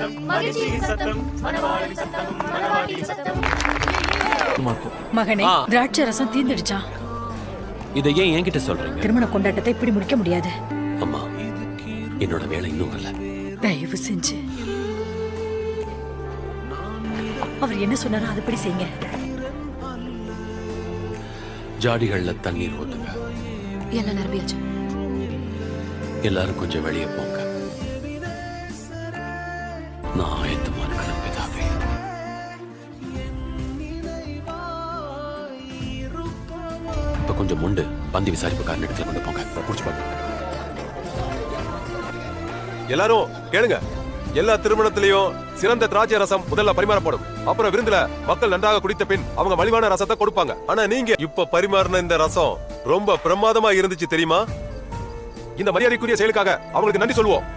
சத்தம் மகிழ்ச்சியின் சத்தம் மனவாளின் சத்தம் மனவாளியின் சத்தம். மகனே, திராட்சை ரசம் தீந்துடுச்சான். இதை ஏன் என்கிட்ட சொல்றீங்க? திருமண கொண்டாட்டத்தை இப்படி முடிக்க முடியாது. அம்மா, என்னோட வேலை இன்னும் வரல. தயவு செஞ்சு அவர் என்ன சொன்னாரோ அதுபடி செய்யுங்க. ஜாடிகள்ல தண்ணீர் ஊத்துங்க. எல்லாம் நிரம்பியாச்சு. எல்லாரும் கொஞ்சம் வெளியே போங்க. நான் ஆயத்தமான கிளம்பிதாவே. இப்ப கொஞ்சம் முண்டு பந்தி விசாரிப்புக்காரன் இடத்துல கொண்டு போங்க. குடிச்சு பாருங்க. எல்லாரும் கேளுங்க. எல்லா திருமணத்திலையும் சிறந்த திராட்சை ரசம் முதல்ல பரிமாறப்படும். அப்புறம் விருந்துல மக்கள் நன்றாக குடித்த பின் அவங்க மலிவான ரசத்தை கொடுப்பாங்க. ஆனா நீங்க இப்ப பரிமாறின இந்த ரசம் ரொம்ப பிரமாதமா இருந்துச்சு தெரியுமா? இந்த மரியாதைக்குரிய செயலுக்காக அவங்களுக்கு நன்றி சொல்லுவோம்.